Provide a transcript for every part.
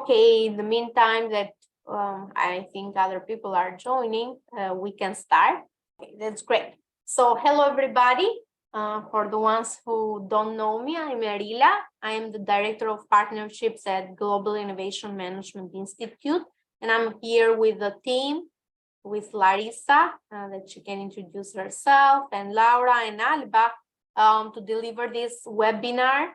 Okay, in the meantime that I think other people are joining, we can start. Okay, that's great. So hello everybody. For the ones who don't know me, I'm Erila. I am the Director of Partnerships at Global Innovation Management Institute, and I'm here with the team, with Larissa, that she can introduce herself, and Laura and Alba, to deliver this webinar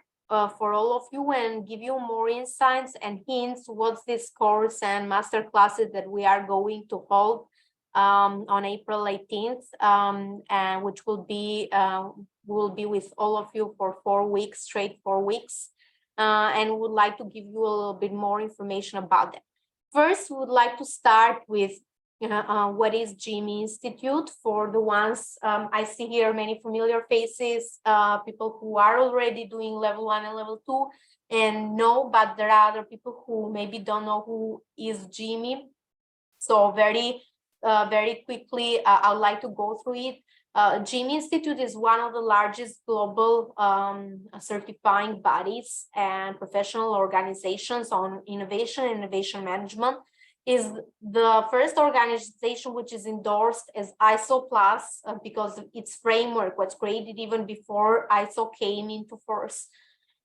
for all of you and give you more insights and hints what's this course and master classes that we are going to hold on April 18th, and which will be with all of you for 4 weeks, straight 4 weeks, and would like to give you a little bit more information about that. First, we would like to start with what is GIMI Institute. For the ones I see here, many familiar faces, people who are already doing level 1 and level 2 and know, but there are other people who maybe don't know who is GIMI. So very quickly, I'd like to go through it. GIMI Institute is one of the largest global certifying bodies and professional organizations on innovation and innovation management. Is the first organization which is endorsed as ISO Plus because of its framework was created even before ISO came into force.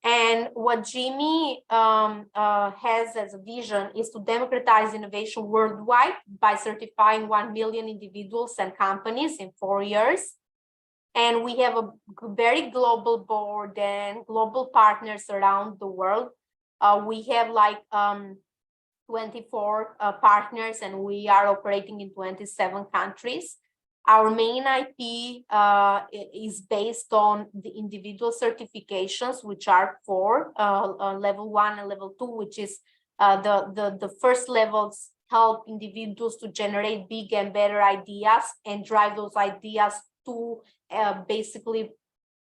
And what GIMI has as a vision is to democratize innovation worldwide by certifying 1 million individuals and companies in 4 years. And we have a very global board and global partners around the world. We have like 24 partners, and we are operating in 27 countries. Our main IP is based on the individual certifications, which are 4, level 1 and level 2, which is the first levels help individuals to generate big and better ideas and drive those ideas to basically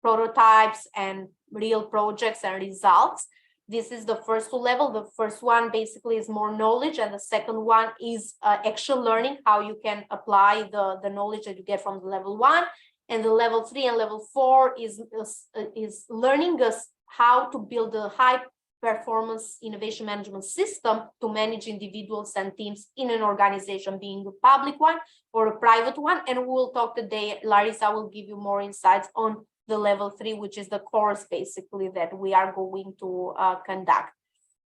prototypes and real projects and results. This is the first 2 levels. The first one basically is more knowledge, and the second one is action learning, how you can apply the knowledge that you get from the level 1. And the level 3 and level 4 is learning us how to build a high performance innovation management system to manage individuals and teams in an organization, being a public one or a private one. And we'll talk today, Larissa will give you more insights on the level 3, which is the course basically that we are going to conduct.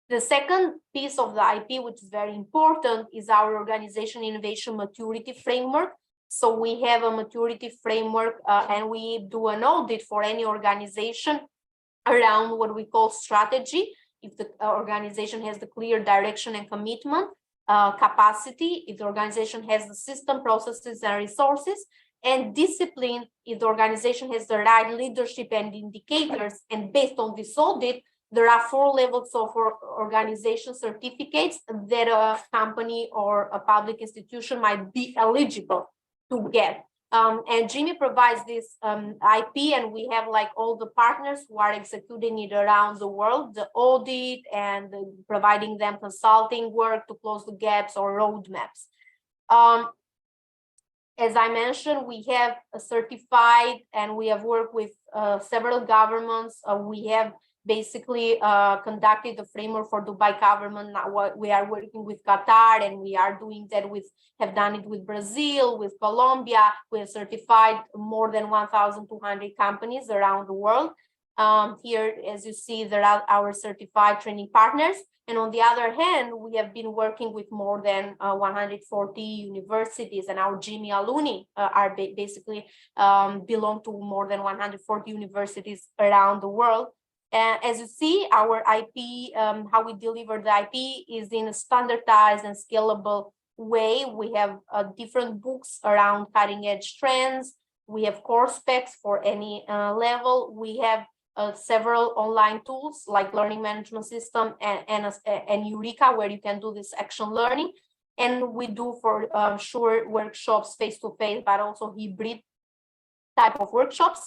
The second piece of the IP, which is very important, is our organization innovation maturity framework. So we have a maturity framework and we do an audit for any organization around what we call strategy. If the organization has the clear direction and commitment, capacity, if the organization has the system, processes, and resources, and discipline, if the organization has the right leadership and indicators. And based on this audit, there are 4 levels of organization certificates that a company or a public institution might be eligible to get. And GIMI provides this IP, and we have like all the partners who are executing it around the world, the audit and providing them consulting work to close the gaps or roadmaps. As I mentioned, we have certified, and we have worked with several governments. We have basically conducted the framework for Dubai government. Now we are working with Qatar, and we are doing that have done it with Brazil, with Colombia. We have certified more than 1,200 companies around the world. Here, as you see, there are our certified training partners. And on the other hand, we have been working with more than 140 universities, and our GIMI alumni are basically belong to more than 140 universities around the world. As you see, our IP, how we deliver the IP is in a standardized and scalable way. We have different books around cutting edge trends. We have course specs for any level. We have several online tools like learning management system and Eureka, where you can do this action learning. And we do for sure workshops face-to-face, but also hybrid type of workshops.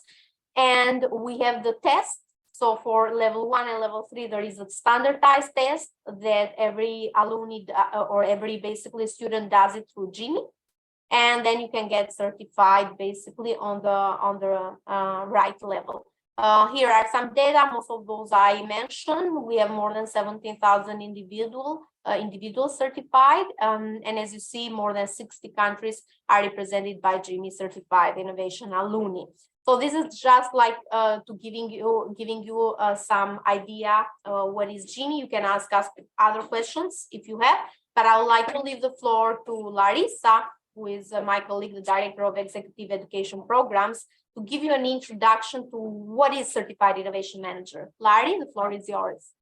And we have the test. So for level 1 and level 3, there is a standardized test that every alumni or every basically student does it through GIMI. And then you can get certified basically on the right level. Here are some data. Most of those I mentioned. We have more than 17,000 individuals individual certified. And as you see, more than 60 countries are represented by GME certified innovation alumni. So this is just like to giving you some idea what is GME. You can ask us other questions if you have, but I would like to leave the floor to Larissa, who is my colleague, the Director of Executive Education Programs, to give you an introduction to what is Certified Innovation Manager. Larry, the floor is yours.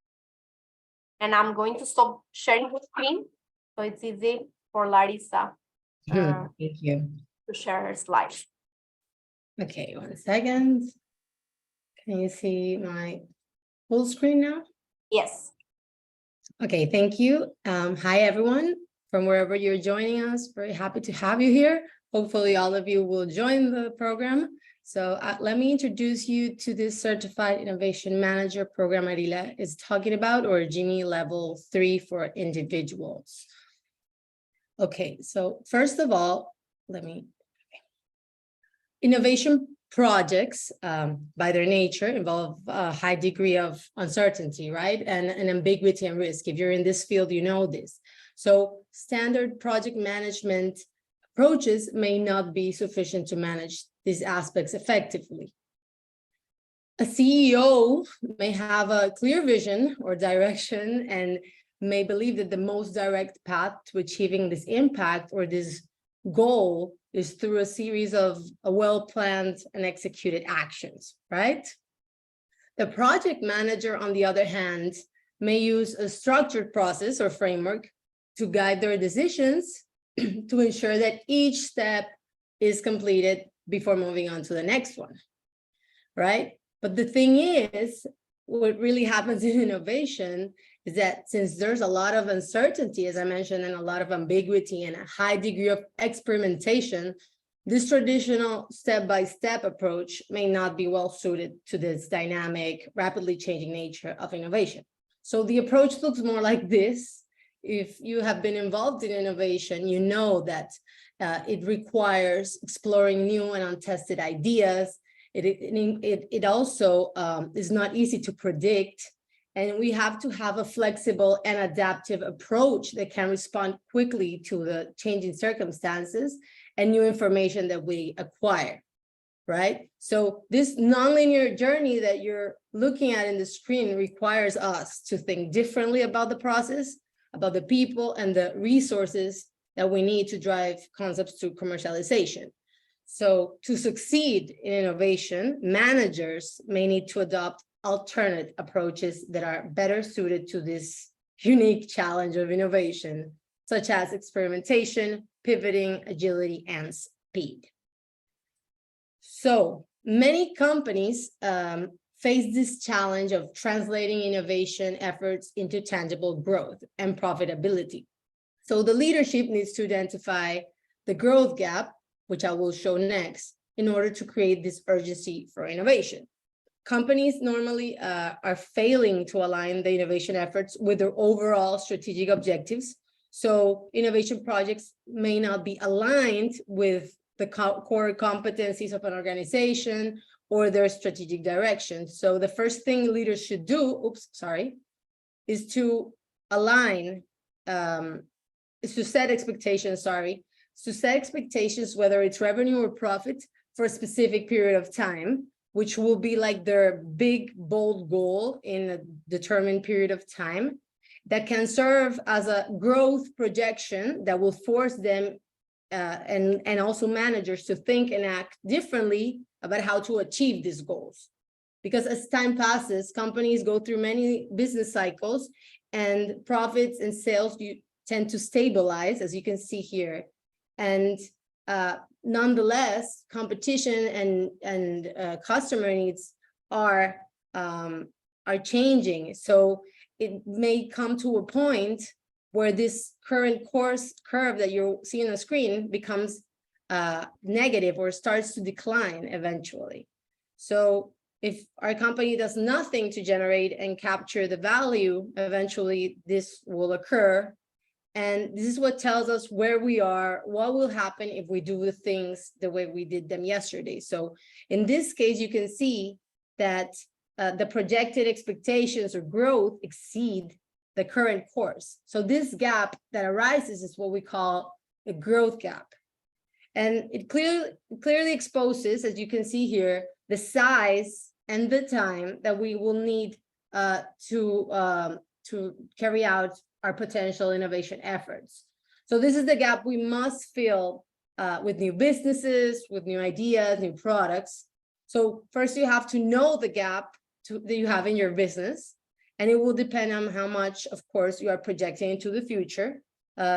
And I'm going to stop sharing the screen, so it's easy for Larissa Thank you. to share her slides. Okay, 1 second. Can you see my full screen now? Yes. Okay, thank you. Hi, everyone, from wherever you're joining us. Very happy to have you here. Hopefully, all of you will join the program. So let me introduce you to this Certified Innovation Manager program Arila is talking about, or GME Level 3 for individuals. Okay, so first of all, innovation projects, by their nature, involve a high degree of uncertainty, right? And ambiguity and risk. If you're in this field, you know this. So standard project management approaches may not be sufficient to manage these aspects effectively. A CEO may have a clear vision or direction and may believe that the most direct path to achieving this impact or this goal is through a series of well-planned and executed actions, right? The project manager, on the other hand, may use a structured process or framework to guide their decisions to ensure that each step is completed before moving on to the next one, right? But the thing is, what really happens in innovation is that since there's a lot of uncertainty, as I mentioned, and a lot of ambiguity and a high degree of experimentation, this traditional step-by-step approach may not be well suited to this dynamic, rapidly changing nature of innovation. So the approach looks more like this. If you have been involved in innovation, you know that it requires exploring new and untested ideas. It also is not easy to predict, and we have to have a flexible and adaptive approach that can respond quickly to the changing circumstances and new information that we acquire, right? So this nonlinear journey that you're looking at in the screen requires us to think differently about the process, about the people and the resources that we need to drive concepts to commercialization. So to succeed in innovation, managers may need to adopt alternate approaches that are better suited to this unique challenge of innovation, such as experimentation, pivoting, agility, and speed. So many companies face this challenge of translating innovation efforts into tangible growth and profitability. So the leadership needs to identify the growth gap, which I will show next, in order to create this urgency for innovation. Companies normally are failing to align the innovation efforts with their overall strategic objectives. So innovation projects may not be aligned with the core competencies of an organization or their strategic direction. So the first thing leaders should do, is to align, is to set expectations, to set expectations, whether it's revenue or profit for a specific period of time, which will be like their big, bold goal in a determined period of time that can serve as a growth projection that will force them and also managers to think and act differently about how to achieve these goals. Because as time passes, companies go through many business cycles and profits and sales tend to stabilize, as you can see here. And nonetheless, competition and customer needs are changing. So it may come to a point where this current course curve that you see on the screen becomes negative or starts to decline eventually. So if our company does nothing to generate and capture the value, eventually this will occur. And this is what tells us where we are, what will happen if we do the things the way we did them yesterday. So in this case, you can see that the projected expectations or growth exceed the current course. So this gap that arises is what we call a growth gap. And it clearly exposes, as you can see here, the size and the time that we will need to carry out our potential innovation efforts. So this is the gap we must fill with new businesses, with new ideas, new products. So first you have to know the gap that you have in your business, and it will depend on how much, of course, you are projecting into the future.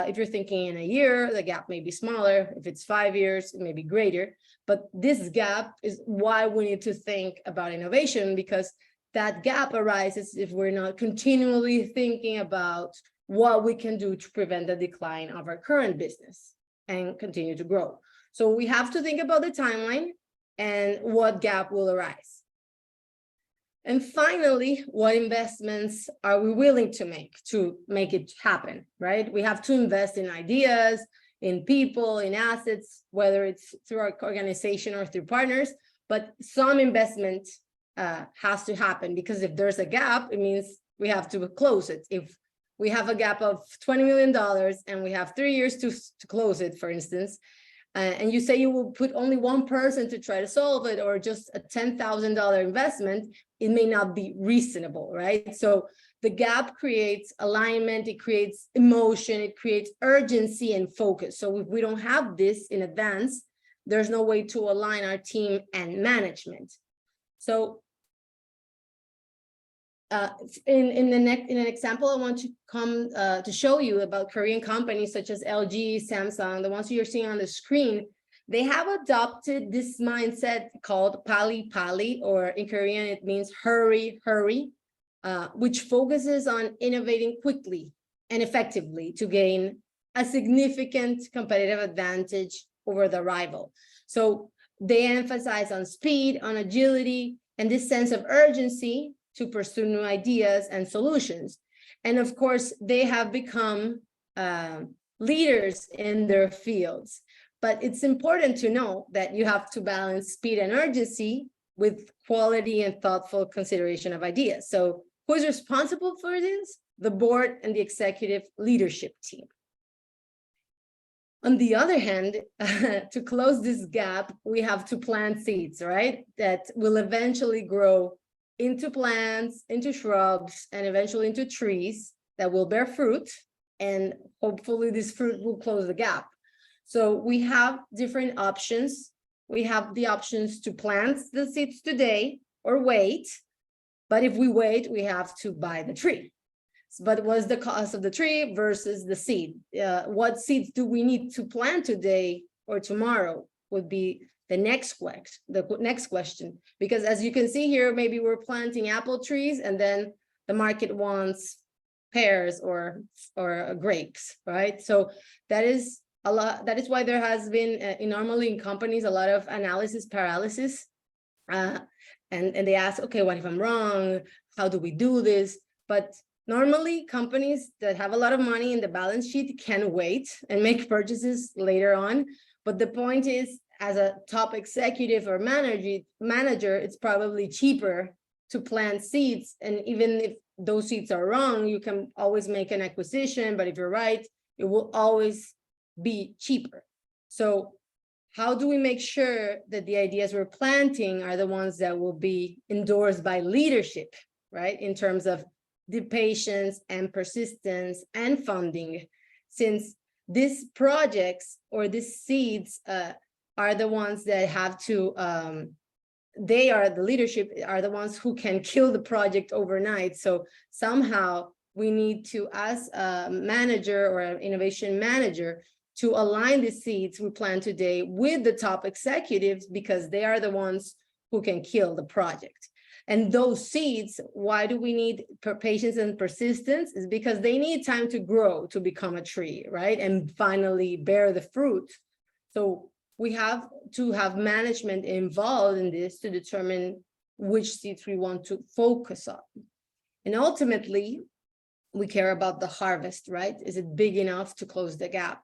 If you're thinking in a year, the gap may be smaller. If it's 5 years, it may be greater. But this gap is why we need to think about innovation, because that gap arises if we're not continually thinking about what we can do to prevent the decline of our current business and continue to grow. So we have to think about the timeline and what gap will arise. And finally, what investments are we willing to make it happen, right? We have to invest in ideas, in people, in assets, whether it's through our organization or through partners, but some investment has to happen, because if there's a gap, it means we have to close it. If we have a gap of $20 million and we have 3 years to close it, for instance, and you say you will put only one person to try to solve it, or just a $10,000 investment, it may not be reasonable, right? So the gap creates alignment, it creates emotion, it creates urgency and focus. So if we don't have this in advance, there's no way to align our team and management. So in an example, I want to come to show you about Korean companies such as LG, Samsung, the ones you're seeing on the screen. They have adopted this mindset called Pali Pali, or in Korean, it means hurry, hurry, which focuses on innovating quickly and effectively to gain a significant competitive advantage over the rival. So they emphasize on speed, on agility, and this sense of urgency to pursue new ideas and solutions. And of course, they have become leaders in their fields. But it's important to know that you have to balance speed and urgency with quality and thoughtful consideration of ideas. So who is responsible for this? The board and the executive leadership team. On the other hand, to close this gap, we have to plant seeds, right? That will eventually grow into plants, into shrubs, and eventually into trees that will bear fruit. And hopefully this fruit will close the gap. So we have different options. We have the options to plant the seeds today or wait. But if we wait, we have to buy the tree. But what's the cost of the tree versus the seed? What seeds do we need to plant today or tomorrow would be the next question. Because as you can see here, maybe we're planting apple trees and then the market wants pears or grapes, right? So that is a lot. That is why there has been normally in companies a lot of analysis paralysis, and they ask, okay, what if I'm wrong? How do we do this? But normally companies that have a lot of money in the balance sheet can wait and make purchases later on. But the point is, as a top executive or manager, it's probably cheaper to plant seeds. And even if those seeds are wrong, you can always make an acquisition. But if you're right, it will always be cheaper. So how do we make sure that the ideas we're planting are the ones that will be endorsed by leadership, right? In terms of the patience and persistence and funding, since these projects or these seeds are the ones that have to, they are the leadership, are the ones who can kill the project overnight. So somehow we need to, as a manager or an innovation manager, to align the seeds we plant today with the top executives, because they are the ones who can kill the project. And those seeds, why do we need patience and persistence? Is because they need time to grow to become a tree, right? And finally bear the fruit. So we have to have management involved in this to determine which seeds we want to focus on. And ultimately, we care about the harvest, right? Is it big enough to close the gap?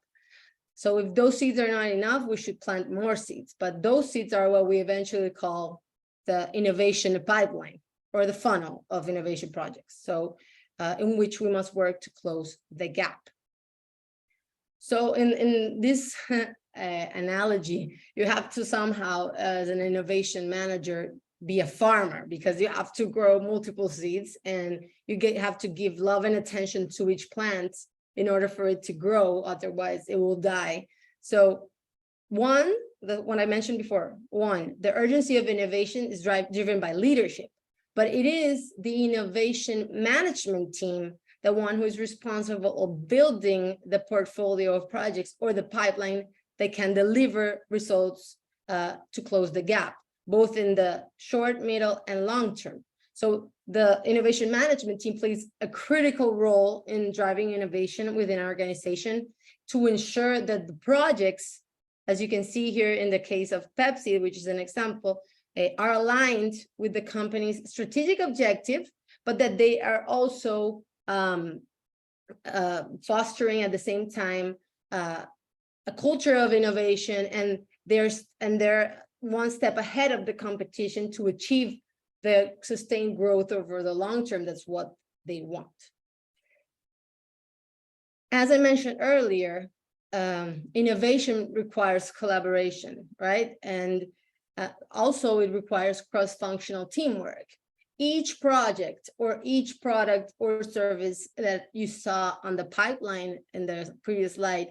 So if those seeds are not enough, we should plant more seeds. But those seeds are what we eventually call the innovation pipeline, or the funnel of innovation projects. So in which we must work to close the gap. So in this analogy, you have to somehow, as an innovation manager, be a farmer, because you have to grow multiple seeds and you have to give love and attention to each plant in order for it to grow, otherwise it will die. So one, what I mentioned before, the urgency of innovation is driven by leadership, but it is the innovation management team, the one who is responsible of building the portfolio of projects or the pipeline that can deliver results to close the gap, both in the short, middle, and long term. So the innovation management team plays a critical role in driving innovation within our organization to ensure that the projects, as you can see here in the case of Pepsi, which is an example, are aligned with the company's strategic objective, but that they are also fostering at the same time a culture of innovation, and they're one step ahead of the competition to achieve the sustained growth over the long term. That's what they want. As I mentioned earlier, innovation requires collaboration, right? And also it requires cross-functional teamwork. Each project or each product or service that you saw on the pipeline in the previous slide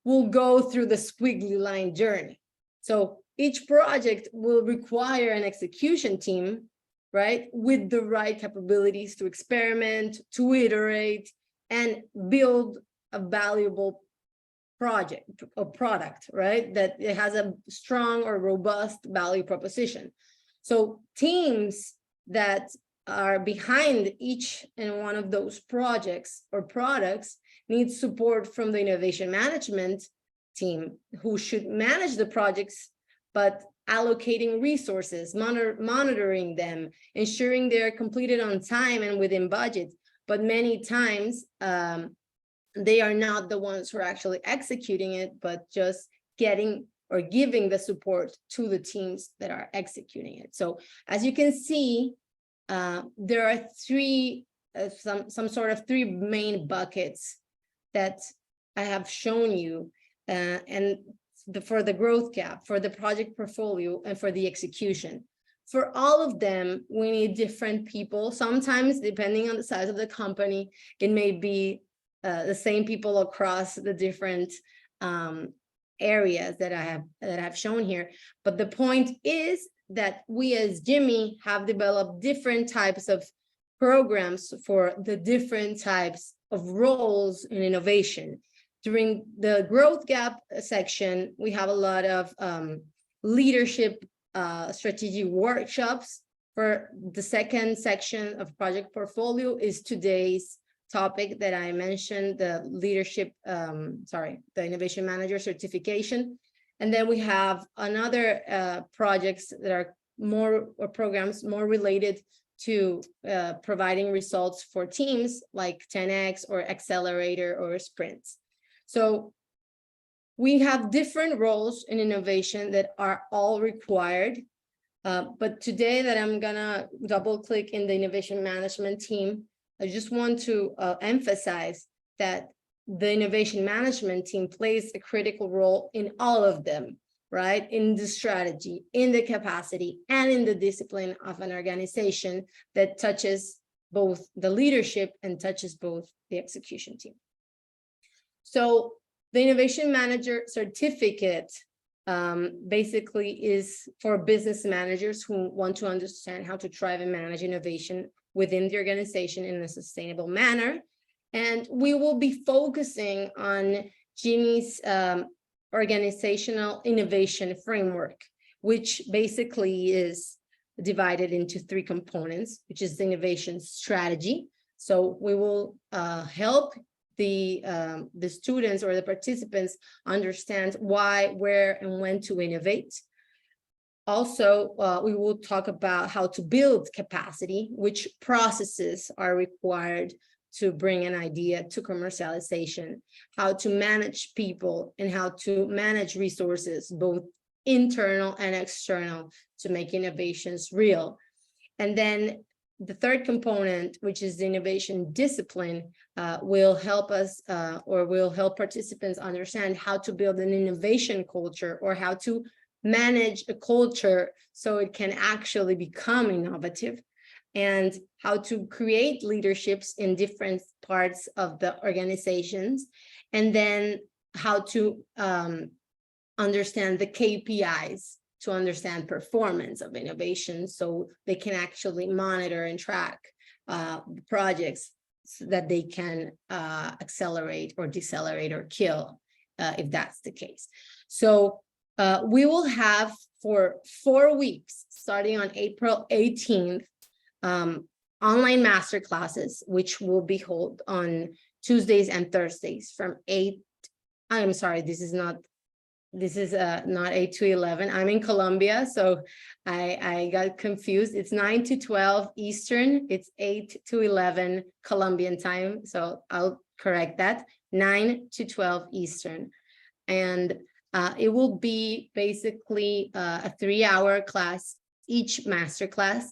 will go through the squiggly line journey. So each project will require an execution team, right, with the right capabilities to experiment, to iterate, and build a valuable project or product, right, that it has a strong or robust value proposition. So teams that are behind each and one of those projects or products need support from the innovation management team, who should manage the projects, but allocating resources, monitoring them, ensuring they're completed on time and within budget. But many times they are not the ones who are actually executing it, but just getting or giving the support to the teams that are executing it. So as you can see, there are some sort of three main buckets that I have shown you, and for the growth gap, for the project portfolio, and for the execution. For all of them, we need different people. Sometimes, depending on the size of the company, it may be the same people across the different areas that I have shown here. But the point is that we as Jimmy have developed different types of programs for the different types of roles in innovation. During the growth gap section, we have a lot of leadership strategy workshops. For the second section of project portfolio is today's topic that I mentioned, the leadership, the innovation manager certification. And then we have another projects that are programs more related to providing results for teams like 10X or Accelerator or Sprints. So we have different roles in innovation that are all required. But today that I'm gonna double click in the innovation management team, I just want to emphasize that the innovation management team plays a critical role in all of them, right? In the strategy, in the capacity, and in the discipline of an organization that touches both the leadership and touches both the execution team. So the innovation manager certificate basically is for business managers who want to understand how to drive and manage innovation within the organization in a sustainable manner. And we will be focusing on Jimmy's organizational innovation framework, which basically is divided into three components, which is the innovation strategy. So we will help the students or the participants understand why, where, and when to innovate. Also, we will talk about how to build capacity, which processes are required to bring an idea to commercialization, how to manage people, and how to manage resources, both internal and external, to make innovations real. And then the third component, which is the innovation discipline, will help us or will help participants understand how to build an innovation culture, or how to manage a culture so it can actually become innovative, and how to create leaderships in different parts of the organizations, and then how to understand the KPIs to understand performance of innovation, so they can actually monitor and track projects so that they can accelerate or decelerate or kill if that's the case. So we will have for 4 weeks, starting on April 18th, online master classes, which will be held on Tuesdays and Thursdays from 8. I'm sorry, this is not 8 to 11. I'm in Colombia, so I got confused. It's 9 to 12 Eastern. It's 8 to 11 Colombian time. So I'll correct that. 9 to 12 Eastern. And it will be basically a 3-hour class, each master class.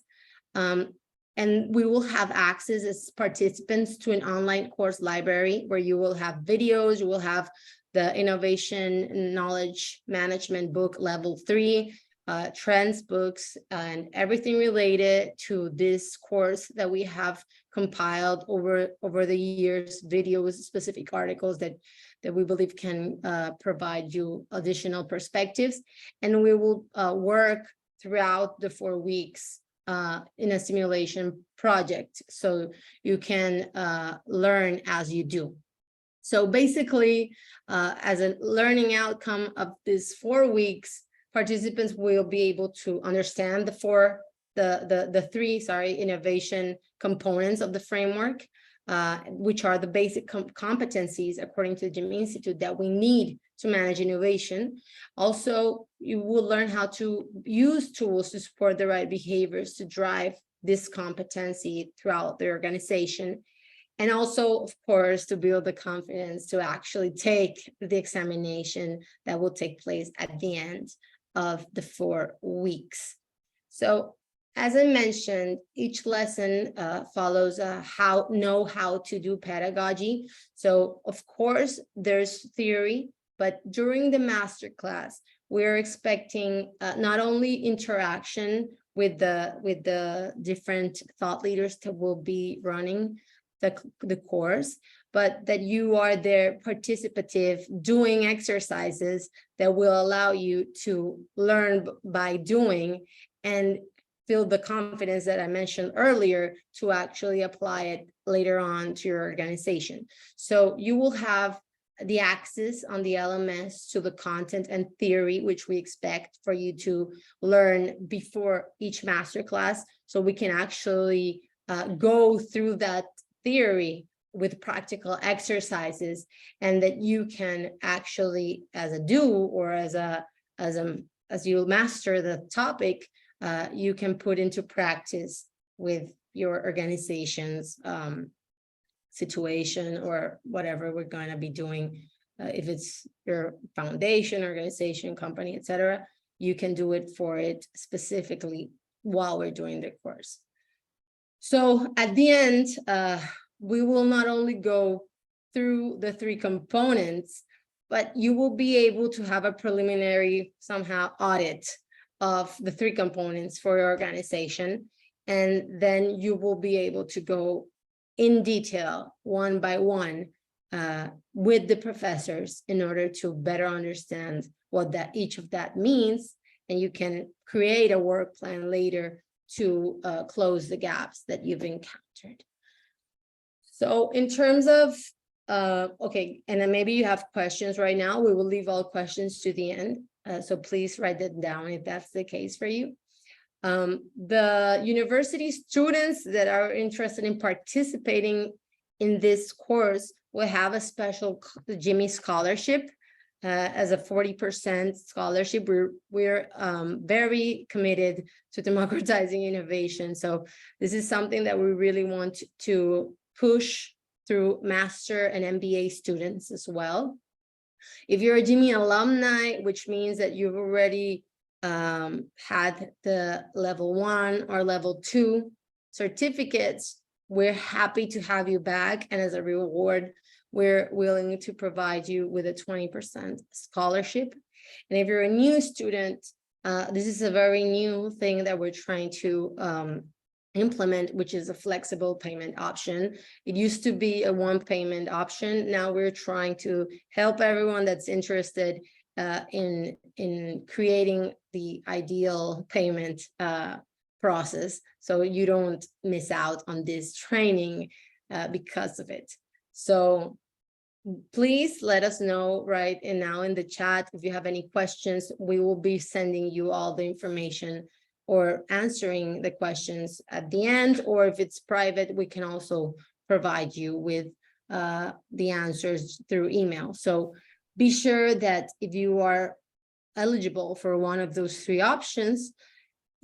And we will have access as participants to an online course library where you will have videos, you will have the Innovation Knowledge Management book level 3, trends books, and everything related to this course that we have compiled over the years, videos, specific articles that we believe can provide you additional perspectives. And we will work throughout the 4 weeks in a simulation project, so you can learn as you do. So basically, as a learning outcome of these 4 weeks, participants will be able to understand the three innovation components of the framework, which are the basic competencies according to the GIM Institute that we need to manage innovation. Also, you will learn how to use tools to support the right behaviors to drive this competency throughout the organization. And also, of course, to build the confidence to actually take the examination that will take place at the end of the 4 weeks. So, as I mentioned, each lesson follows how to do pedagogy. So, of course, there's theory, but during the masterclass, we're expecting not only interaction with the different thought leaders that will be running the course, but that you are there participative, doing exercises that will allow you to learn by doing and feel the confidence that I mentioned earlier to actually apply it later on to your organization. So you will have the access on the LMS to the content and theory, which we expect for you to learn before each masterclass, so we can actually go through that theory with practical exercises, and that you can actually, as a do or as you master the topic, you can put into practice with your organization's situation or whatever we're going to be doing. If it's your foundation, organization, company, etc., you can do it for it specifically while we're doing the course. So at the end, we will not only go through the 3 components, but you will be able to have a preliminary somehow audit of the 3 components for your organization. And then you will be able to go in detail, one by one, with the professors in order to better understand what each of that means. And you can create a work plan later to close the gaps that you've encountered. So in terms of, okay, and then maybe you have questions right now, we will leave all questions to the end. So please write that down if that's the case for you. The university students that are interested in participating in this course will have a special Jimmy scholarship as a 40% scholarship. We're very committed to democratizing innovation. So this is something that we really want to push through master and MBA students as well. If you're a Jimmy alumni, which means that you've already had the level 1 or level 2 certificates, we're happy to have you back. And as a reward, we're willing to provide you with a 20% scholarship. And if you're a new student, this is a very new thing that we're trying to implement, which is a flexible payment option. It used to be a one payment option. Now we're trying to help everyone that's interested in creating the ideal payment process, so you don't miss out on this training because of it. So please let us know right and now in the chat if you have any questions. We will be sending you all the information or answering the questions at the end, or if it's private, we can also provide you with the answers through email. So be sure that if you are eligible for one of those three options,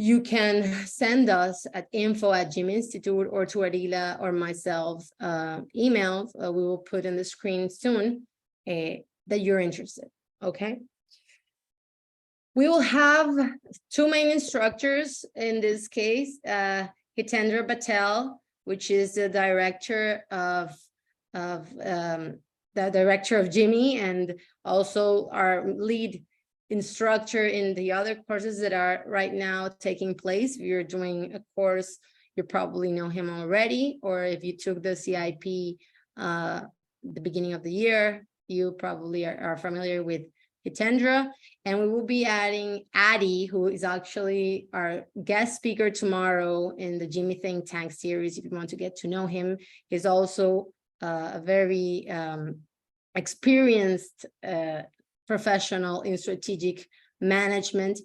you can send us at info@GIMINstitute or to Arila or myself emails. We will put in the screen soon that you're interested, okay? We will have two main instructors in this case, Hitendra Patel, which is the director of Jimmy, and also our lead instructor in the other courses that are right now taking place. If you're doing a course, you probably know him already, or if you took the CIP the beginning of the year, you probably are familiar with Hitendra. And we will be adding Adi, who is actually our guest speaker tomorrow in the Jimmy Think Tank series. If you want to get to know him, he's also a very experienced professional in strategic management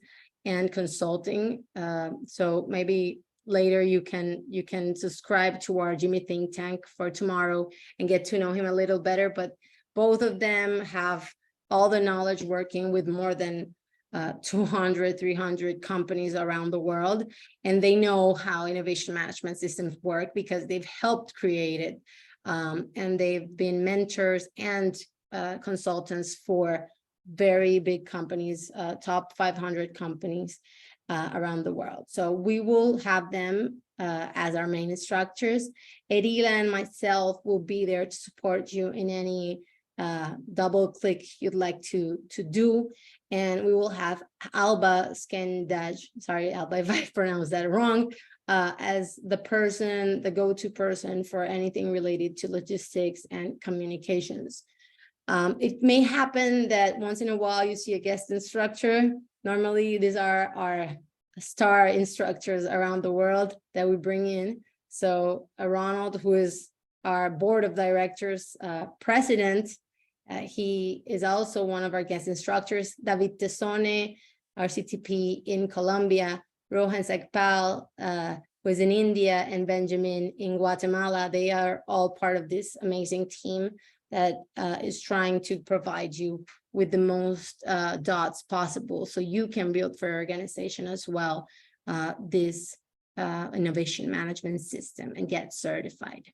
and consulting. So maybe later you can subscribe to our Jimmy Think Tank for tomorrow and get to know him a little better. But both of them have all the knowledge working with more than 200, 300 companies around the world. And they know how innovation management systems work because they've helped create it. And they've been mentors and consultants for very big companies, top 500 companies around the world. So we will have them as our main instructors. Arila and myself will be there to support you in any double click you'd like to do. And we will have Alba Skendaj, sorry, Alba, if I pronounced that wrong, as the go-to person for anything related to logistics and communications. It may happen that once in a while you see a guest instructor. Normally, these are our star instructors around the world that we bring in. So Ronald, who is our board of directors president, he is also one of our guest instructors. David Tesone, our CTP in Colombia, Rohan Sagpal, who is in India, and Benjamin in Guatemala. They are all part of this amazing team that is trying to provide you with the most dots possible so you can build for your organization as well this innovation management system and get certified.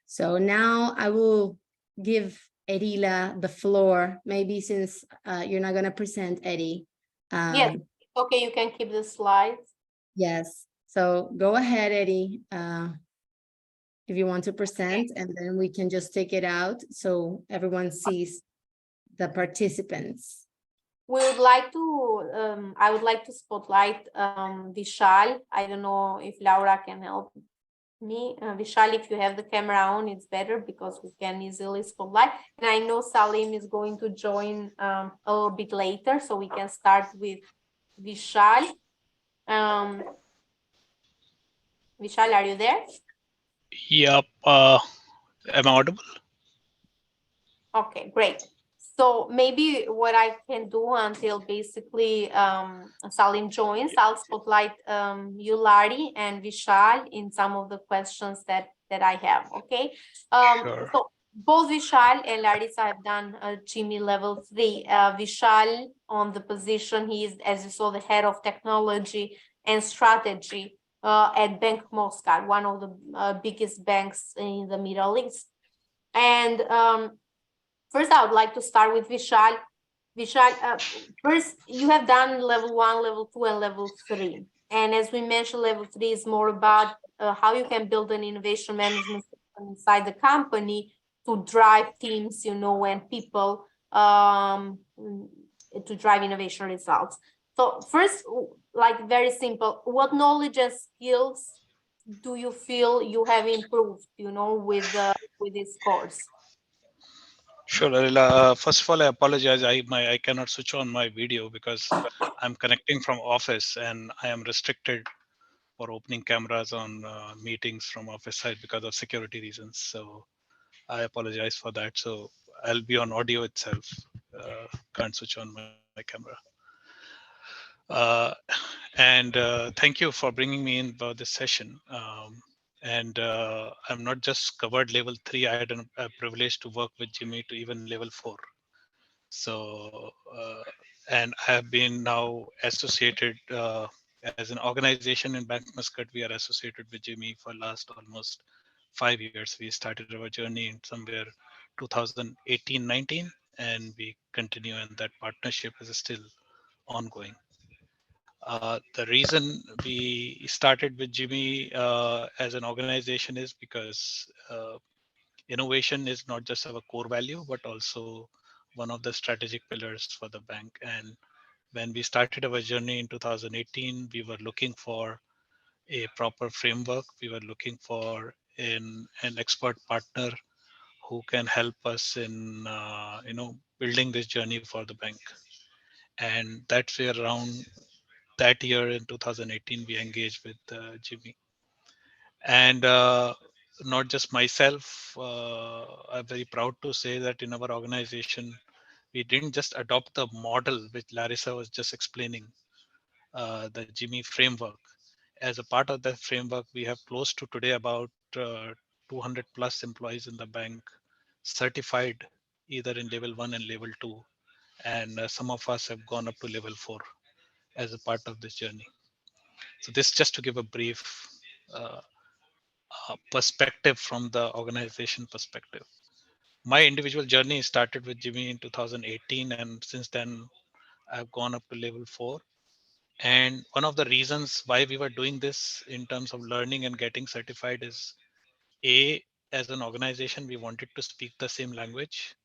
So now I will give Arila the floor, maybe since you're not going to present, Eddie. Yes, okay, you can keep the slides. Yes, so go ahead, Eddie, if you want to present, and then we can just take it out so everyone sees the participants. We would like to, I would like to spotlight Vishal. I don't know if Laura can help me. Vishal, if you have the camera on, it's better because we can easily spotlight. And I know Salim is going to join a little bit later, so we can start with Vishal. Vishal, are you there? Yep. Am I audible? Okay, great. So maybe what I can do until basically Salim joins, I'll spotlight you, Larry, and Vishal in some of the questions that I have, okay? Sure. So both Vishal and Larissa have done Jimmy level 3. Vishal on the position, he is, as you saw, the head of technology and strategy at Bank Muscat, one of the biggest banks in the Middle East. And first, I would like to start with Vishal. Vishal, first, you have done level 1, level 2, and level 3. And as we mentioned, level 3 is more about how you can build an innovation management system inside the company to drive teams, and people to drive innovation results. So first, like very simple, what knowledge and skills do you feel you have improved, with this course? Sure, first of all, I apologize. I cannot switch on my video because I'm connecting from office and I am restricted for opening cameras on meetings from office side because of security reasons. So I apologize for that. So I'll be on audio itself. Can't switch on my camera. And thank you for bringing me in for this session. And I'm not just covered level 3. I had a privilege to work with Jimmy to even level 4. So, and I have been now associated as an organization in Bank Muscat. We are associated with Jimmy for last almost 5 years. We started our journey in somewhere 2018-19, and we continue, and that partnership is still ongoing. The reason we started with Jimmy as an organization is because innovation is not just our core value, but also one of the strategic pillars for the bank. And when we started our journey in 2018, we were looking for a proper framework. We were looking for an expert partner who can help us in building this journey for the bank. And that's where around that year in 2018 we engaged with Jimmy. And not just myself, I'm very proud to say that in our organization we didn't just adopt the model which Larissa was just explaining, the Jimmy framework. As a part of that framework, we have close to today about 200 plus employees in the bank certified either in level 1 and level 2, and some of us have gone up to level 4 as a part of this journey. So this just to give a brief uh, perspective from the organization perspective. My individual journey started with Jimmy in 2018, and since then I've gone up to level 4. And one of the reasons why we were doing this in terms of learning and getting certified is A, as an organization, we wanted to speak the same language.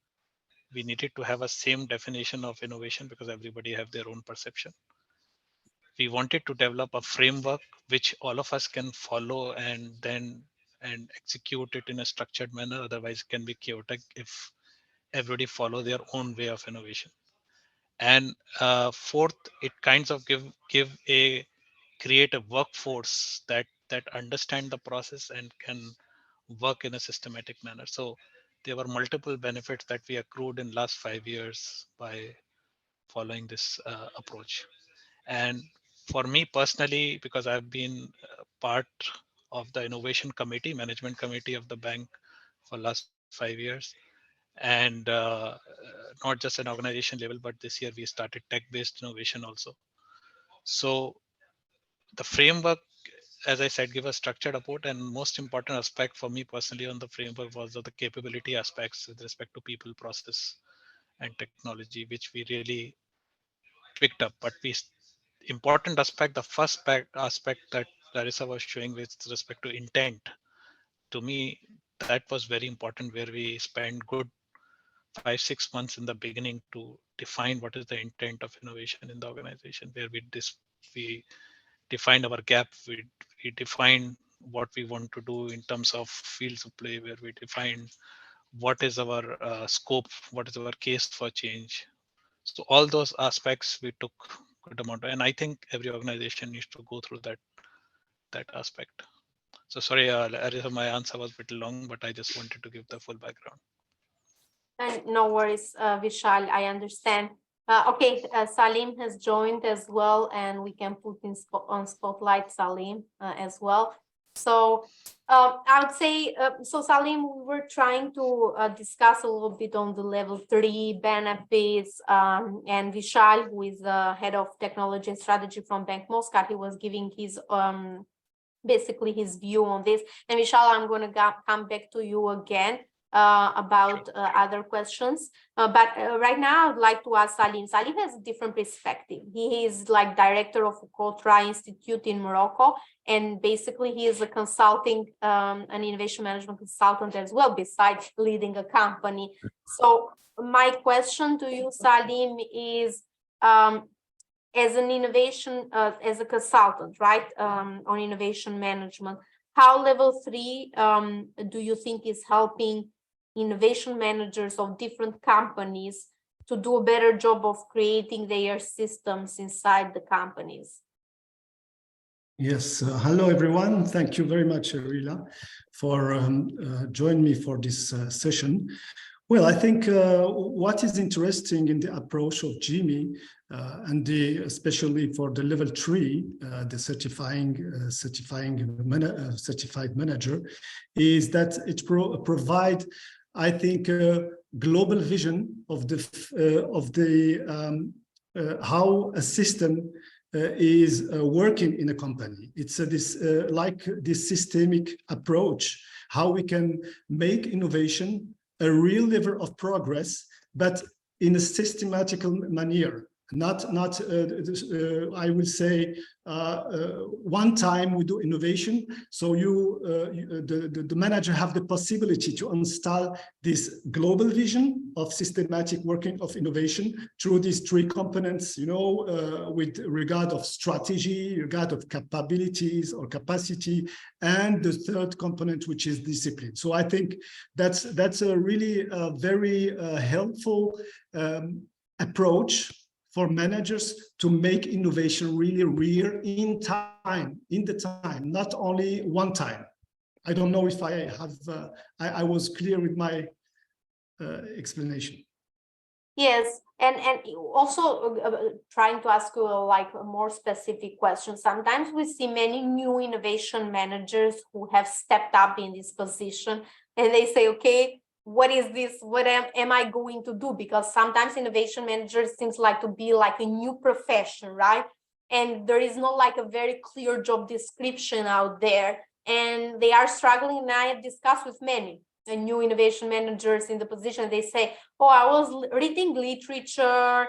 We needed to have a same definition of innovation because everybody have their own perception. We wanted to develop a framework which all of us can follow and execute it in a structured manner. Otherwise, it can be chaotic if everybody follow their own way of innovation. And fourth, it kinds of create a workforce that understand the process and can work in a systematic manner. So there were multiple benefits that we accrued in last 5 years by following this approach. And for me personally, because I've been part of the innovation committee, management committee of the bank for last 5 years, and not just an organization level, but this year we started tech-based innovation also. So the framework, as I said, give a structured approach, and most important aspect for me personally on the framework was the capability aspects with respect to people, process, and technology, which we really picked up. But important aspect, the first aspect that Larissa was showing with respect to intent, to me, that was very important, where we spent good 5-6 months in the beginning to define what is the intent of innovation in the organization, where we defined our gap, we defined what we want to do in terms of fields of play, where we defined what is our scope, what is our case for change. So all those aspects we took good amount of, and I think every organization needs to go through that aspect. So sorry, Arisa, my answer was a bit long, but I just wanted to give the full background. And no worries, Vishal, I understand. Okay, Salim has joined as well, and we can put on spotlight Salim as well. So I would say, so Salim, we were trying to discuss a little bit on the level 3 benefits, and Vishal, who is the head of technology and strategy from Bank Muscat, he was giving his basically his view on this. And Vishal, I'm going to come back to you again. about other questions. But right now, I'd like to ask Salim. Salim has a different perspective. He is like director of Kotra Institute in Morocco, and basically he is a consulting, an innovation management consultant as well, besides leading a company. So my question to you, Salim, is as an innovation, as a consultant, right, on innovation management, how level 3 do you think is helping innovation managers of different companies to do a better job of creating their systems inside the companies? Yes, hello everyone. Thank you very much, Arila, for joining me for this session. Well, I think what is interesting in the approach of Jimmy and especially for the level 3, the certified manager, is that it provide, I think, a global vision of how a system is working in a company. It's this like this systemic approach, how we can make innovation a real lever of progress, but in a systematical manner. Not I would say, one time we do innovation, so the manager have the possibility to install this global vision of systematic working of innovation through these 3 components, you know, with regard of strategy, regard of capabilities or capacity, and the 3rd component, which is discipline. So I think that's a really very helpful approach for managers to make innovation really real in the time, not only one time. I don't know if I have, I was clear with my explanation. Yes, and also trying to ask you like a more specific question. Sometimes we see many new innovation managers who have stepped up in this position, and they say, okay, what is this? What am I going to do? Because sometimes innovation managers seems like to be like a new profession, right? And there is not like a very clear job description out there, and they are struggling. And I have discussed with many new innovation managers in the position. They say, oh, I was reading literature,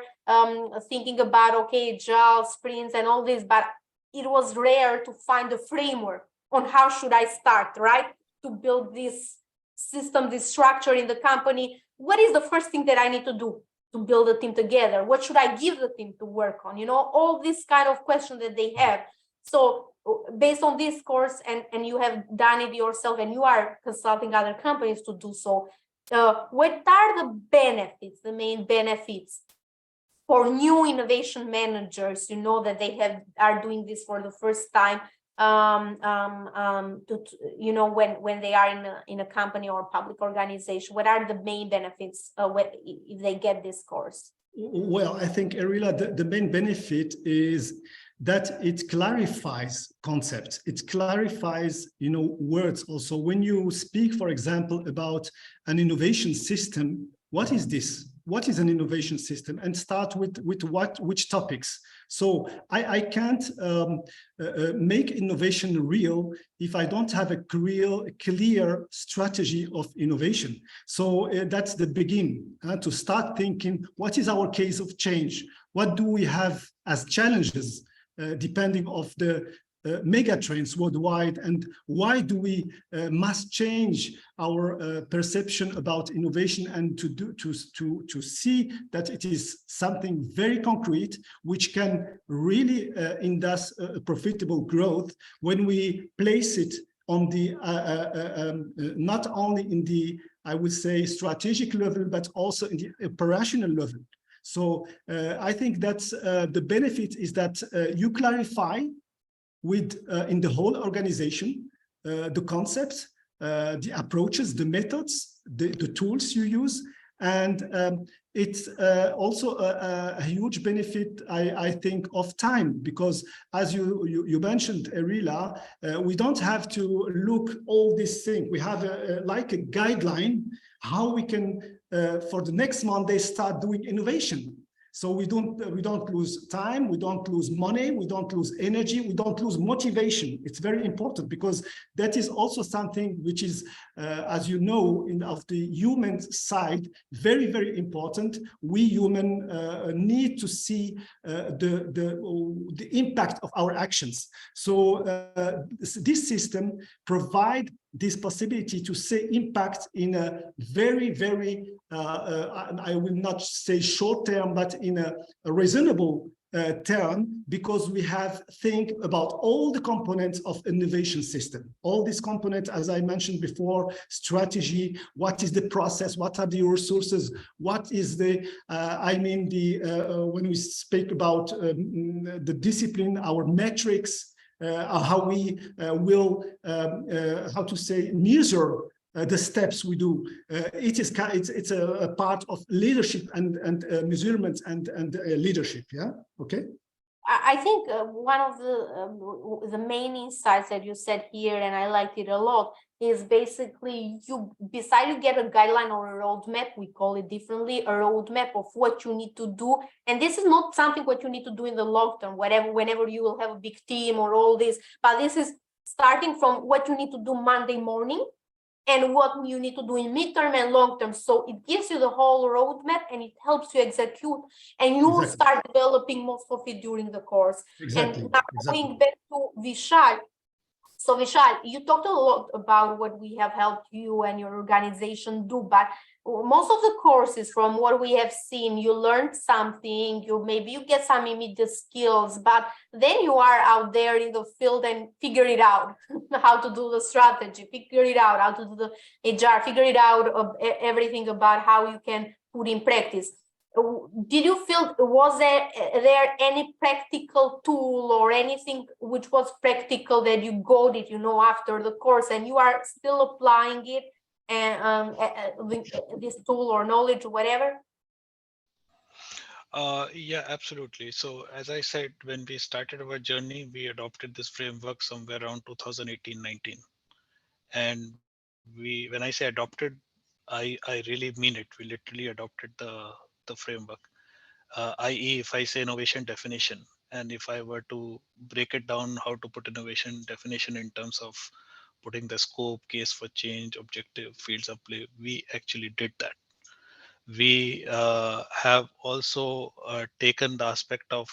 thinking about, okay, agile sprints and all this, but it was rare to find a framework on how should I start, right? To build this system, this structure in the company. What is the first thing that I need to do to build a team together? What should I give the team to work on? You know, all this kind of question that they have. So based on this course, and you have done it yourself, and you are consulting other companies to do so, what are the benefits, the main benefits for new innovation managers, you know, that they are doing this for the first time, you know, when they are in a company or public organization? What are the main benefits if they get this course? Well, I think, Arila, the main benefit is that it clarifies concepts. It clarifies, you know, words also. When you speak, for example, about an innovation system, what is this? What is an innovation system? And start with which topics? So I can't make innovation real if I don't have a clear strategy of innovation. So that's the beginning, to start thinking, what is our case of change? What do we have as challenges, depending of the mega trends worldwide, and why do we must change our perception about innovation, and to see that it is something very concrete which can really induce a profitable growth when we place it on the not only in the, I would say, strategic level, but also in the operational level. So I think that's the benefit is that you clarify with in the whole organization the concepts, the approaches, the methods, the tools you use, and it's also a huge benefit, I think, of time, because as you mentioned, Arila, we don't have to look all these things. We have like a guideline how we can for the next Monday start doing innovation. So we don't lose time, we don't lose money, we don't lose energy, we don't lose motivation. It's very important because that is also something which is, as you know, of the human side, very, very important. We human need to see the impact of our actions. So this system provides this possibility to see impact in a very, very, I will not say short term, but in a reasonable term, because we have think about all the components of innovation system. All these components, as I mentioned before, strategy, what is the process, what are the resources, what is the, when we speak about the discipline, our metrics, how we will, how to say, measure the steps we do. It's a part of leadership and measurements and leadership. Yeah. Okay. I think one of the main insights that you said here, and I liked it a lot, is basically besides you get a guideline or a roadmap, we call it differently, a roadmap of what you need to do. And this is not something what you need to do in the long term, whenever you will have a big team or all this, but this is starting from what you need to do Monday morning and what you need to do in midterm and long term. So it gives you the whole roadmap and it helps you execute, and you will start developing most of it during the course. Exactly. And now going back to Vishal. So Vishal, you talked a lot about what we have helped you and your organization do, but most of the courses, from what we have seen, you learned something, maybe you get some immediate skills, but then you are out there in the field and figure it out, how to do the strategy, figure it out, how to do the HR, figure it out, everything about how you can put in practice. Did you feel, was there any practical tool or anything which was practical that you got it, after the course, and you are still applying it, and this tool or knowledge or whatever? Yeah, absolutely. So as I said, when we started our journey, we adopted this framework somewhere around 2018-19. And when I say adopted, I really mean it. We literally adopted the framework, i.e. if I say innovation definition, and if I were to break it down, how to put innovation definition in terms of putting the scope, case for change, objective, fields of play, we actually did that. We have also taken the aspect of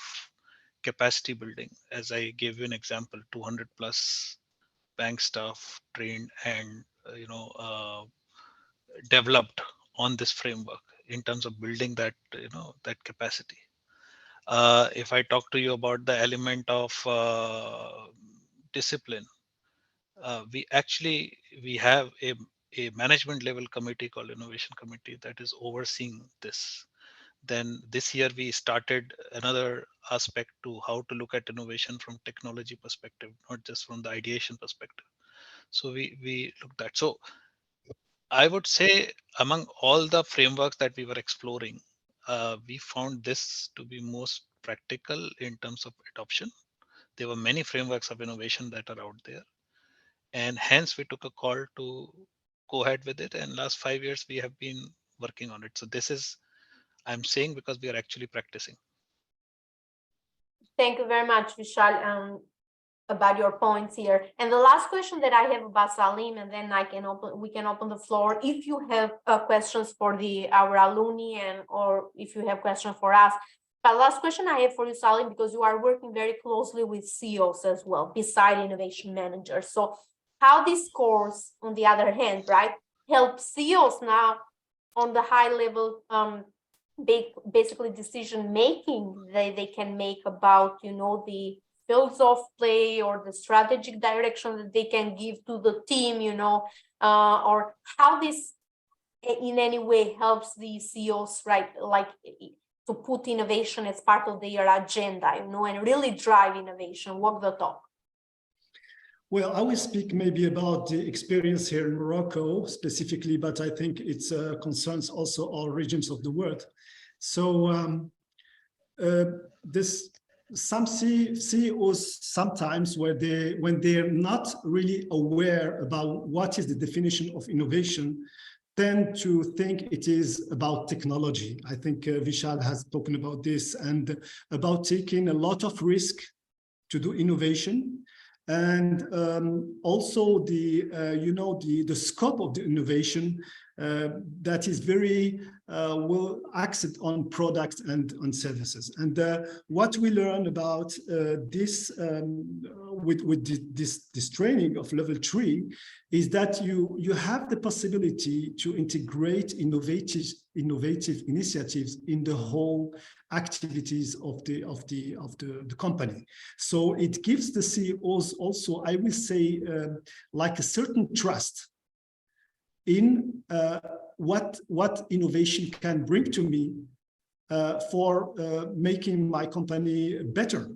capacity building. As I gave you an example, 200 plus bank staff trained and developed on this framework in terms of building that that capacity. If I talk to you about the element of discipline, we have a management level committee called innovation committee that is overseeing this. Then this year we started another aspect to how to look at innovation from technology perspective, not just from the ideation perspective. So we looked at. So I would say among all the frameworks that we were exploring, we found this to be most practical in terms of adoption. There were many frameworks of innovation that are out there, and hence we took a call to go ahead with it. And last 5 years we have been working on it. So this is, I'm saying, because we are actually practicing. Thank you very much, Vishal, about your points here. And the last question that I have about Salim, and then we can open the floor if you have questions for our alumni, or if you have questions for us. But last question I have for you, Salim, because you are working very closely with CEOs as well, beside innovation managers. So how this course, on the other hand, right, helps CEOs now on the high level, basically decision making that they can make about, the fields of play or the strategic direction that they can give to the team, or how this in any way helps the CEOs, right, like to put innovation as part of their agenda, and really drive innovation, walk the talk. Well, I will speak maybe about the experience here in Morocco specifically, but I think it concerns also all regions of the world. So some CEOs sometimes when they're not really aware about what is the definition of innovation, tend to think it is about technology. I think Vishal has spoken about this, and about taking a lot of risk to do innovation. And also the the scope of the innovation that is very well accent on products and on services. And what we learn about this with this training of level 3 is that you have the possibility to integrate innovative initiatives in the whole activities of the company. So it gives the CEOs also, I will say, like a certain trust in what innovation can bring to me for making my company better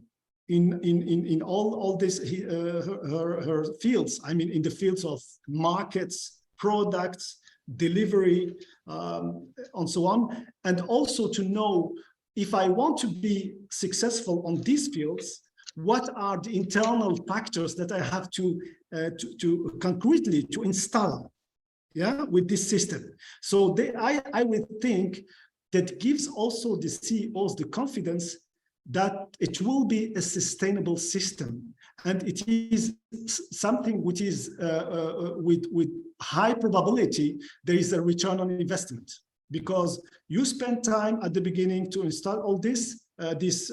in all this her fields. I mean, in the fields of markets, products, delivery, and so on. And also to know, if I want to be successful on these fields, what are the internal factors that I have to concretely to install, yeah, with this system. So I would think that gives also the CEOs the confidence that it will be a sustainable system, and it is something which is with high probability there is a return on investment, because you spend time at the beginning to install all this, this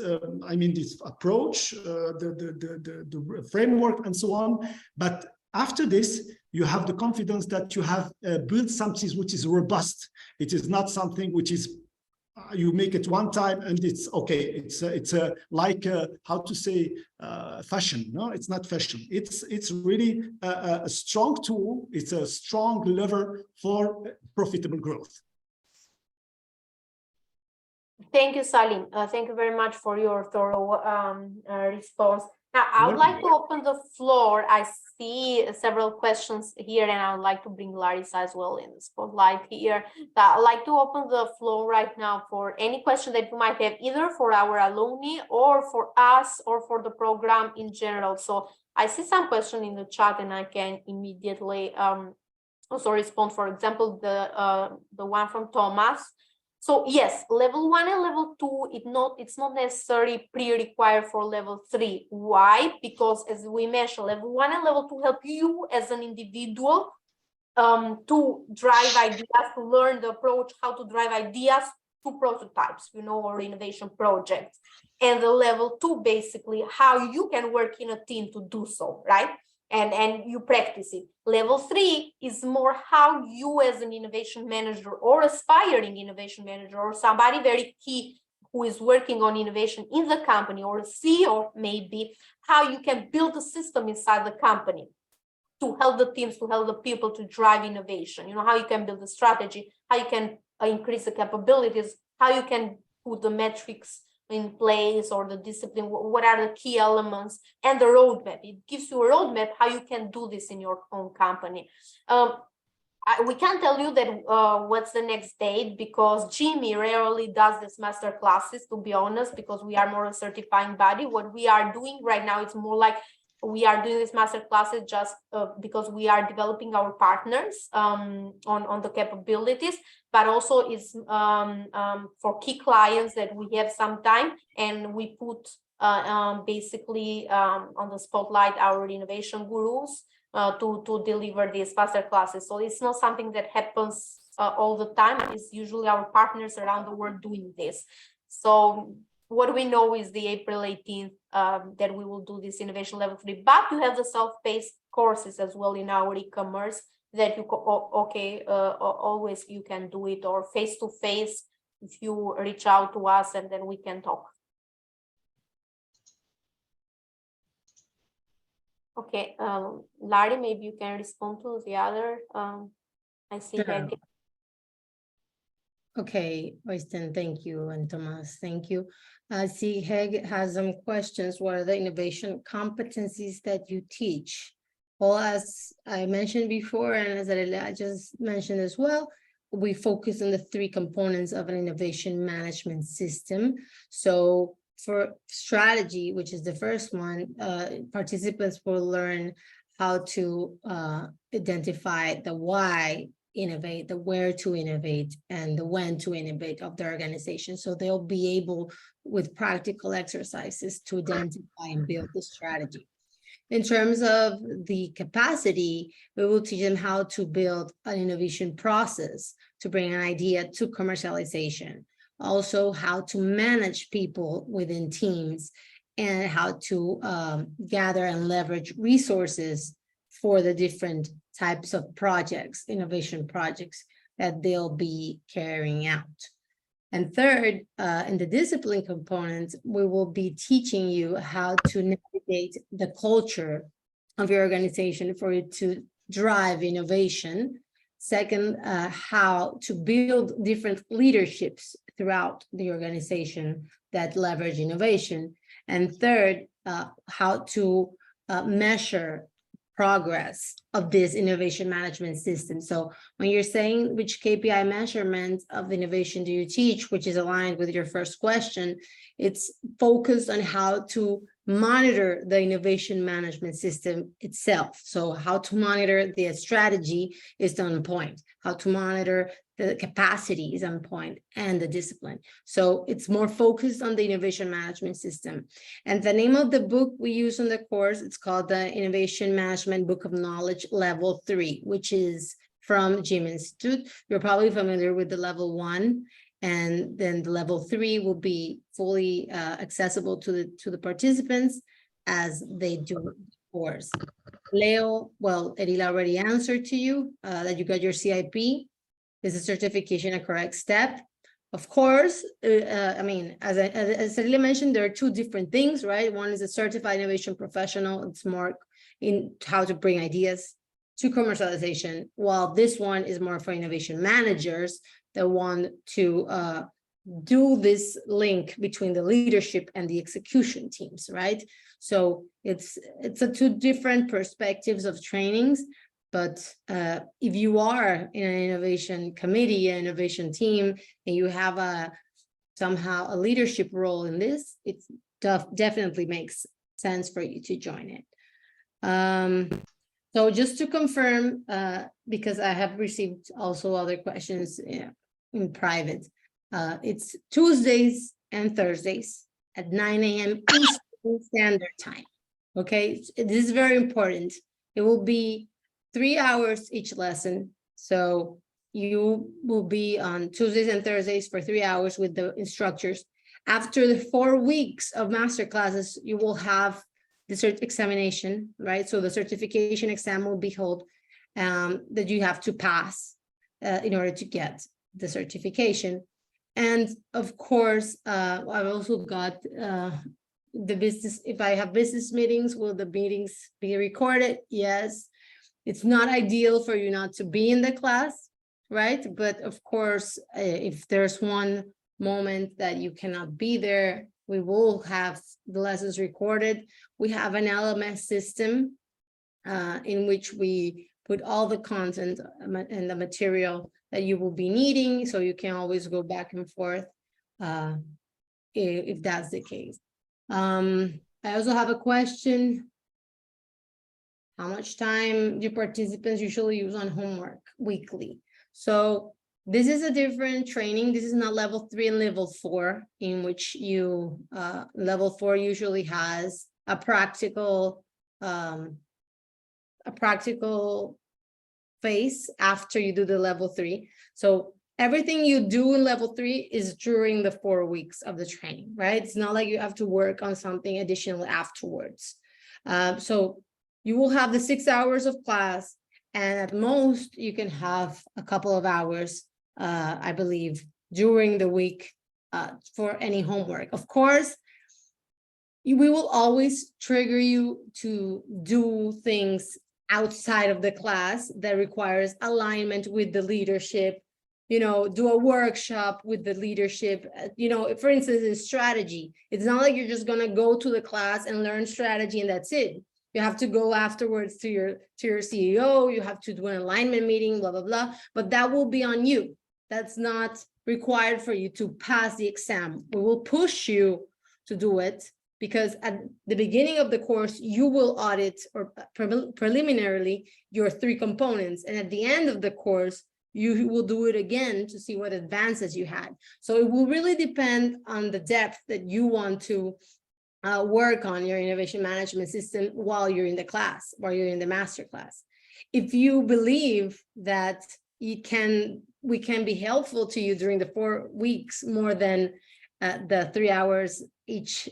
approach, the framework and so on. But after this, you have the confidence that you have built something which is robust. It is not something which is you make it one time and it's okay. It's like how to say fashion. No, it's not fashion. It's really a strong tool. It's a strong lever for profitable growth. Thank you, Salim. Thank you very much for your thorough response. Now, I would like to open the floor. I see several questions here, and I would like to bring Larissa as well in the spotlight here. I'd like to open the floor right now for any question that you might have, either for our alumni or for us or for the program in general. So I see some question in the chat, and I can immediately also respond. For example, the one from Thomas. So yes, level 1 and level 2, it's not necessarily pre-required for level 3. Why? Because as we mentioned, level 1 and level 2 help you as an individual to drive ideas, to learn the approach, how to drive ideas to prototypes, or innovation projects. And the level 2, basically, how you can work in a team to do so, right? And you practice it. Level 3 is more how you as an innovation manager or aspiring innovation manager or somebody very key who is working on innovation in the company, or a CEO maybe, how you can build a system inside the company to help the teams, to help the people to drive innovation. How you can build a strategy, how you can increase the capabilities, how you can put the metrics in place or the discipline, what are the key elements, and the roadmap. It gives you a roadmap how you can do this in your own company. We can't tell you that what's the next date, because Jimmy rarely does this master classes, to be honest, because we are more a certifying body. What we are doing right now, it's more like we are doing this master classes just because we are developing our partners on the capabilities, but also is for key clients that we have some time, and we put basically on the spotlight our innovation gurus to deliver these master classes. So it's not something that happens all the time. It's usually our partners around the world doing this. So what we know is the April 18th that we will do this innovation level 3, but you have the self-paced courses as well in our e-commerce that you always you can do it, or face-to-face if you reach out to us, and then we can talk. Okay, Larry, maybe you can respond to the other. I see that. Okay, Oysten, thank you, and Thomas, thank you. I see Heg has some questions. What are the innovation competencies that you teach? Well, as I mentioned before, and as I just mentioned as well, we focus on the 3 components of an innovation management system. So for strategy, which is the first one, participants will learn how to identify the why innovate, the where to innovate, and the when to innovate of the organization. So they'll be able, with practical exercises, to identify and build the strategy. In terms of the capacity, we will teach them how to build an innovation process to bring an idea to commercialization. Also, how to manage people within teams and how to gather and leverage resources for the different types of projects, innovation projects that they'll be carrying out. And third, in the discipline component, we will be teaching you how to navigate the culture of your organization for it to drive innovation. Second, how to build different leaderships throughout the organization that leverage innovation. And third, how to measure progress of this innovation management system. So when you're saying which KPI measurement of innovation do you teach, which is aligned with your first question, it's focused on how to monitor the innovation management system itself. So how to monitor the strategy is on point, how to monitor the capacity is on point, and the discipline. So it's more focused on the innovation management system. And the name of the book we use on the course, it's called the Innovation Management Book of Knowledge Level 3, which is from GM Institute. You're probably familiar with the level 1, and then the level 3 will be fully accessible to the participants as they do the course. Leo, well, Erila already answered to you that you got your CIP. Is the certification a correct step? Of course, I mean, as Erila mentioned, there are two different things, right? One is a certified innovation professional. It's more in how to bring ideas to commercialization, while this one is more for innovation managers that want to do this link between the leadership and the execution teams, right? So it's two different perspectives of trainings. But if you are in an innovation committee, an innovation team, and you have somehow a leadership role in this, it definitely makes sense for you to join it. So just to confirm, because I have received also other questions in private, it's Tuesdays and Thursdays at 9 a.m. Eastern Standard Time. Okay, this is very important. It will be 3 hours each lesson. So you will be on Tuesdays and Thursdays for 3 hours with the instructors. After the 4 weeks of master classes, you will have the cert examination, right? So the certification exam will be held that you have to pass in order to get the certification. And of course, I've also got the business, if I have business meetings, will the meetings be recorded? Yes. It's not ideal for you not to be in the class, right? But of course, if there's one moment that you cannot be there, we will have the lessons recorded. We have an LMS system in which we put all the content and the material that you will be needing, so you can always go back and forth if that's the case. I also have a question. How much time do participants usually use on homework weekly? So this is a different training. This is not level 3 and level 4, in which you level 4 usually has a practical phase after you do the level 3. So everything you do in level 3 is during the 4 weeks of the training, right? It's not like you have to work on something additional afterwards. So you will have the 6 hours of class, and at most you can have a couple of hours, I believe, during the week for any homework. Of course, we will always trigger you to do things outside of the class that requires alignment with the leadership, you know, do a workshop with the leadership, you know, for instance, in strategy. It's not like you're just going to go to the class and learn strategy and that's it. You have to go afterwards to your CEO, you have to do an alignment meeting, blah, blah, blah, but that will be on you. That's not required for you to pass the exam. We will push you to do it, because at the beginning of the course, you will audit or preliminarily your 3 components. And at the end of the course, you will do it again to see what advances you had. So it will really depend on the depth that you want to work on your innovation management system while you're in the class, while you're in the master class. If you believe that we can be helpful to you during the 4 weeks more than the 3 hours each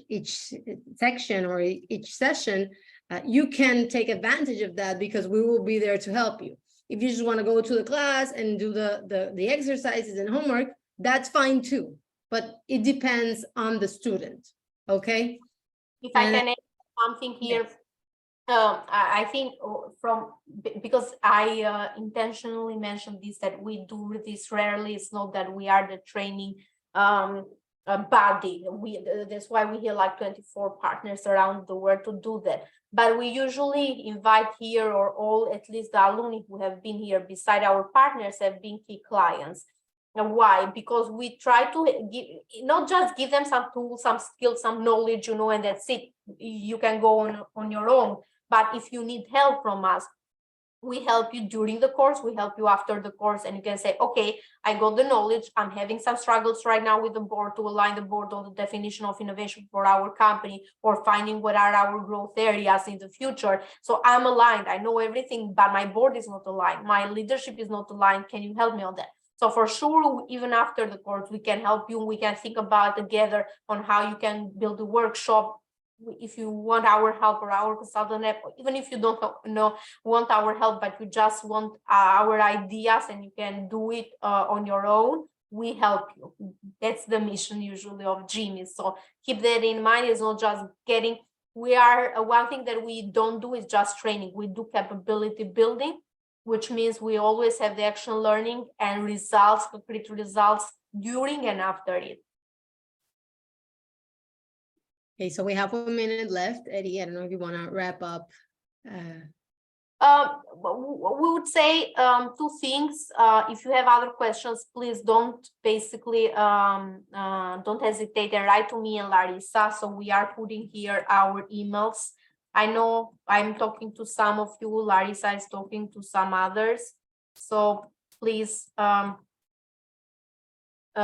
section or each session, you can take advantage of that because we will be there to help you. If you just want to go to the class and do the exercises and homework, that's fine too. But it depends on the student, okay? If I And- can add something here, I think because I intentionally mentioned this, that we do this rarely. It's not that we are the training body. That's why we hear like 24 partners around the world to do that. But we usually invite here, or all, at least the alumni who have been here beside our partners have been key clients. And why? Because we try to not just give them some tools, some skills, some knowledge, and that's it. You can go on your own. But if you need help from us, we help you during the course, we help you after the course, and you can say, okay, I got the knowledge, I'm having some struggles right now with the board to align the board on the definition of innovation for our company, or finding what are our growth areas in the future. So I'm aligned, I know everything, but my board is not aligned, my leadership is not aligned, can you help me on that? So for sure, even after the course, we can help you, we can think about together on how you can build a workshop. If you want our help or our consultant, even if you don't want our help, but you just want our ideas and you can do it on your own, we help you. That's the mission usually of Jimmy. So keep that in mind. It's not just getting, one thing that we don't do is just training. We do capability building, which means we always have the action learning and results, concrete results during and after it. Okay, so we have 1 minute left. Eddie, I don't know if you want to wrap up. We would say 2 things. If you have other questions, please don't don't hesitate and write to me and Larissa. So we are putting here our emails. I know I'm talking to some of you, Larissa is talking to some others. So please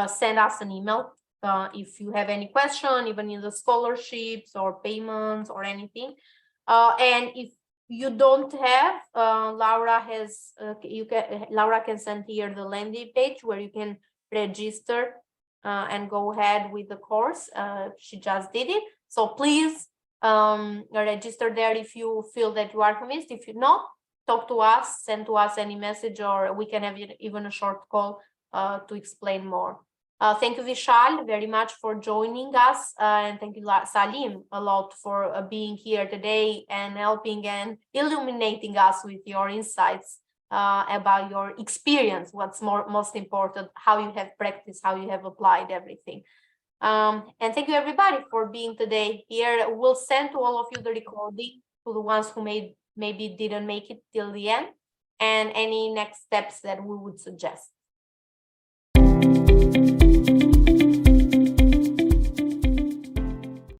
send us an email. If you have any question, even in the scholarships or payments or anything. And if you don't have, Laura can send here the landing page where you can register and go ahead with the course. She just did it. So please register there if you feel that you are convinced. If you not, talk to us, send to us any message, or we can have even a short call to explain more. Thank you, Vishal, very much for joining us, and thank you, Salim, a lot for being here today and helping and illuminating us with your insights about your experience, what's most important, how you have practiced, how you have applied everything. And thank you, everybody, for being today here. We'll send to all of you the recording, to the ones who maybe didn't make it till the end, and any next steps that we would suggest.